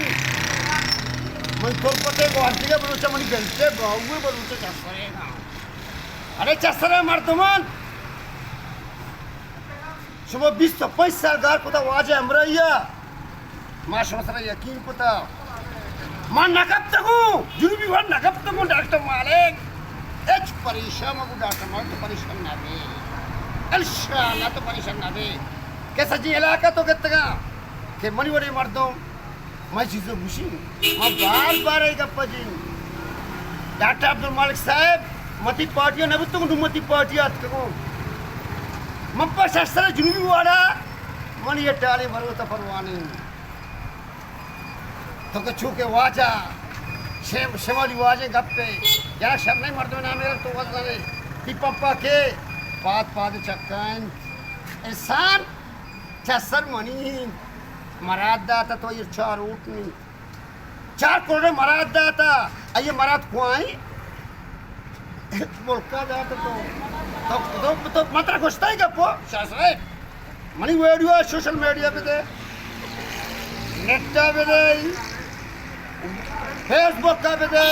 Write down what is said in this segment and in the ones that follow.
man. Man kolpate guardiga barucha man gelte bahuwe barucha chassare na. अरे chassare mardo man. Shuma 20-25 साल गार कुता वाजे हमरैया. माशमसरा यकीन कुता. Man nakap tagu. जुनुबी वन nakap tagu डॉक्टर मालिक. एच परेशान मगु डॉक्टर मालिक तो परेशान ना बे. इंशाल्लाह तो परेशान ना बे. कैसा जी इलाका तो कितना के मनी वरी मर्दों मैं चीज़ों खुशी मैं बार एक अप्पा जी डॉक्टर अब्दुल मालिक साहब मती पार्टियों ने भी तुम मती पार्टियाँ तको मप्पा शास्त्र जुनूबी वाला मनी ये टाले भरो तो परवाने तो के छूके वाजा शेमाली वाजे गप्पे यार शब नहीं मर्दों ना मेरे तो वजने ती पप्पा के पाद चक्कन इंसान चसर मनी मराद दाता तो ये 4 उठनी 4 करोड़ मराद दाता ये मराद कुआई मुल्का दाता तो मात्रा घुसता ही क्या पो शास्त्रे मनी वीडियो सोशल मीडिया पे दे नेट पे दे फेसबुक पे दे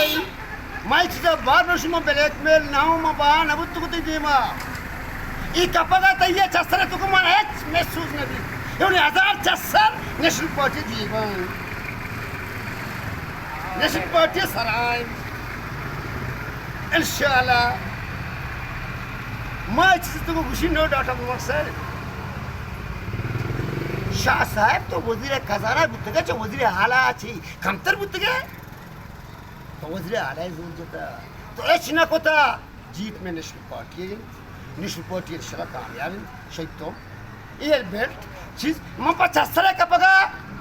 माइक से बार नशुमा ब्लैकमेल ना हो मबान अब तू कुछ दीमा ये कपड़ा तो ये चस्तर तो कुछ माने महसूस नहीं ये 1000 चस्तर नेशनल पार्टी जीवन नेशनल पार्टी सराय इंशाल्लाह मैं चीज़ तो कुछ नहीं डॉक्टर मुझसे शाह साहब तो वज़ीर खजाना बुद्धगा च वज़ीर आला छी कमतर बुद्धगा तो वज़ीर आला ज़रूर जता तो ऐच ना कोता जीत में नेशनल पार्टी इंशाल्लाह कामयाब शहीद तो ये बेल्ट चीज मैं 50 का पगा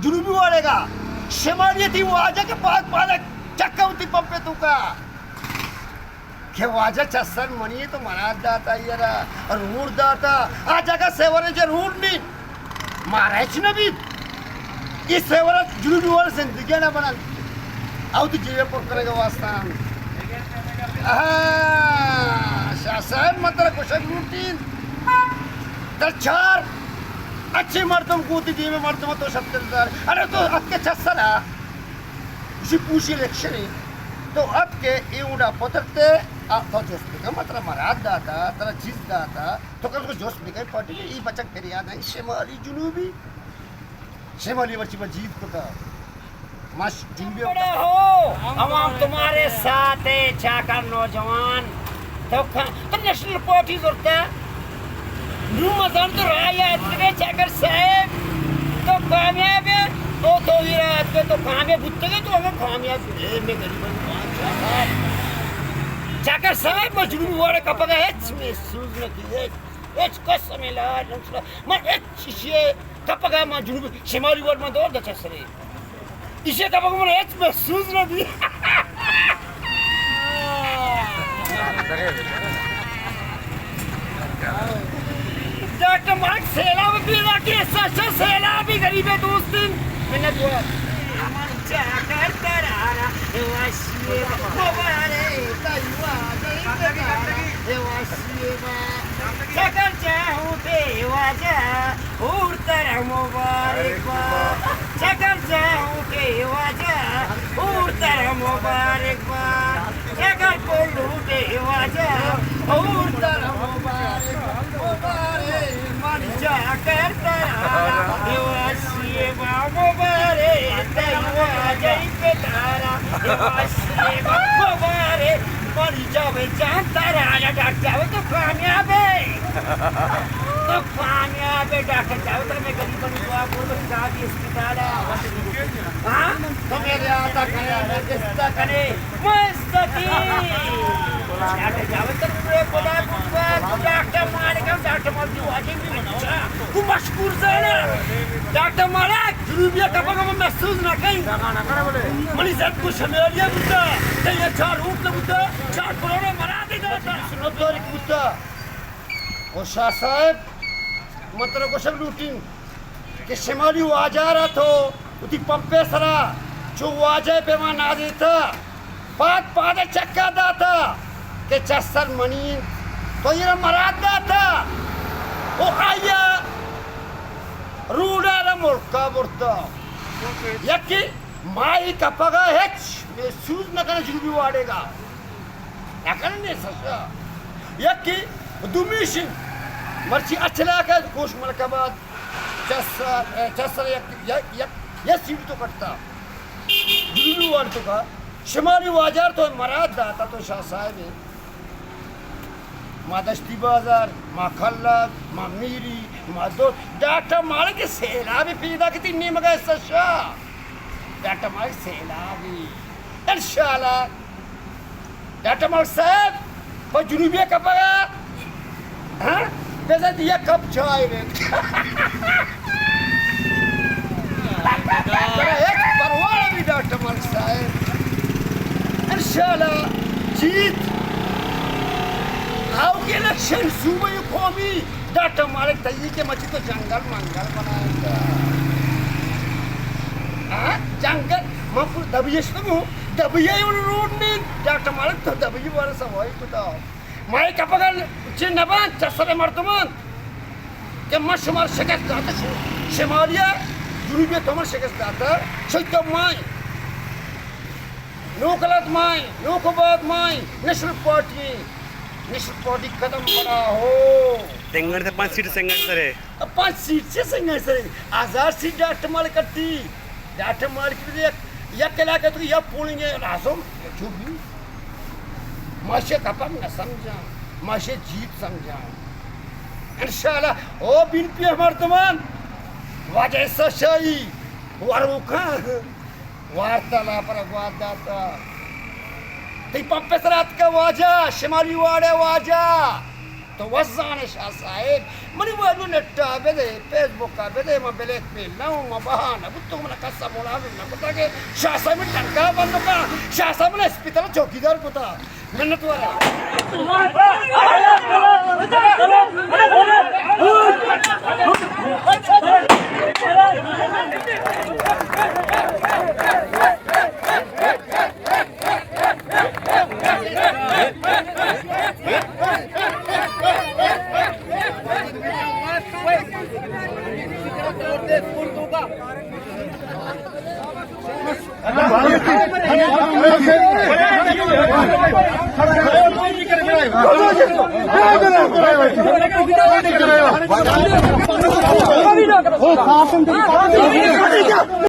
जुनूबी वालेगा शेमालियत ही वाजा के बाद चक्का उती पंपे तू का के वाजा चस्सन मनी तो मराद दाता यारा और रूड दाता आजा का सेवरे जे रूड नहीं महाराज नबी ये सेवरा जुनूबी वाले जिंदगी ना बना आओ तो जीवे पर करेगा वास्ता शासन मतलब कुछ रूटीन दर अच्छे मर्दों को दी में मर्दों तो 70,000 अरे तो अब के चस्सना उसी पूछी इलेक्शन है तो अब के ये उड़ा पतरते अब तो जोश बिका मतलब मराद दाता तेरा चीज दाता तो कल को जोश बिका पार्टी ने ये बचक तेरी याद है शेमाली जुनूबी शेमाली बच्ची पर जीत को था माश जुनूबी हो हम तुम्हारे साथ है चाकर नौजवान तो नेशनल पार्टी जोड़ता मजान तो राय है चाकर साहब तो कामयाब है तो ये तो कामयाब बुत्ते तो अगर कामयाब में गरीब चाकर साहब मजबूर वाले का पता है महसूस न किए एच कसम ला मैं एच ये कपगा मजबूर शिमाली वर्ड में दौड़ दचा सरे इसे कपगा मैं एच महसूस न दी डॉक्टर मार्क सेला भी रखी सच्चा सेला भी गरीब है दोस्तिन मैंने बोला चाकर करारा वाशिए मोबारे तयुआ वाशिए चाकर चाहूं देवाजा उड़तर मुबारक चाकर चाहूं देवाजा उड़तर मुबारक चाकर कोल्लू देवाजा उड़तर मुबारक चाकर करारा वाशिए मोबारे तयुआ जय पे तारा वाशिए मोबारे मरी जावे जानता रहा डॉक्टर जावे तो कामयाब है डॉक्टर जावे तो मैं गरीब बनी दुआ बोलो शादी अस्पताल हाँ तो मेरे आता करे मैं किस्ता करे मस्ती डॉक्टर जावे तो पूरे बोला डॉक्टर मालिक डॉक्टर मालिक वाजे भी मना तू मशहूर जाना डॉक्टर मालिक जुनूबिया का पगा मैं महसूस ना कहीं मनी सब कुछ हमेलिया बुद्धा ते ये 4 रूट ले बुद्धा 4 करोड़ मरा देगा सुनो तो एक बुद्धा और शाह साहब मतलब को सब लूटिंग के शिमाली वाजा तो उती पंपे सरा जो वाजे पे वहाँ ना देता पाद चक्का दाता के चस्सर मनी तो ये मराद दाता ओ आया रूडा रा मुल्का बुर्ता यकी माई कपगा हेच सूज नका जुबी वाढेगा याकडे सशा यक्की दुमिशिन मर्ची अच्छला का कोश मलकाबाद चसर या सीट तो कटता जुबी वाढतो का शिमाली वाजार तो मराद दाता तो शाह साहेब है मादश्ती बाजार मा खल्लक मा मीरी मा दो डाटा माल के सेला भी पीदा कितनी नीम गए सशा डाटा माल सेला भी इंशाल्लाह डाटा माल साहब पर जुनूबी कपड़ा हाँ वैसे दिया कब चाय रे एक परवाना भी डाटा माल साहब इंशाल्लाह जीत आओ के इलेक्शन सूबे कौमी डाटा मालिक तय के मची तो जंगल मंगल बनाएगा हाँ जंगल मैं दबियश तो दबिया रोड में डाटा मालिक तो दबिया वाला सवाई तो था माई कपगल चिन्हबान चसरे मर्दमान के मशमार शिकस्त दाता शिमालिया जुनूबी तमर शिकस्त दाता शैतो माई नो गलत माई नो कबाद माई नेशनल पार्टी कदम बड़ा हो तेंगण से 5 सीट सेंगण सर है अब 5 सीट से संघर्ष सर आजाद सीट डाटा माल कट्टी डाटा माल की लिए या केला के तो या पोलिंग रासो जो भी माशे कपम न समझा माशे जीत समझा इंशाल्लाह ओ बिन पे मर्दमान वजह से सही वारुका वार्ताला पर वादाता ती पंपेसरात का वाजा शिमाली वाड़े वाजा तो वज़ान शाह साहेब मनी वालू नेट्टा बेदे फेसबुक का बेदे मैं ब्लैक मेल ना हूँ मैं बहाना बुत्तु मैंने कस्सा बोला भी मैं पता के शाह साहेब में टंका बंदो का शाह साहेब ने अस्पताल चौकीदार को था मैंने तो ओ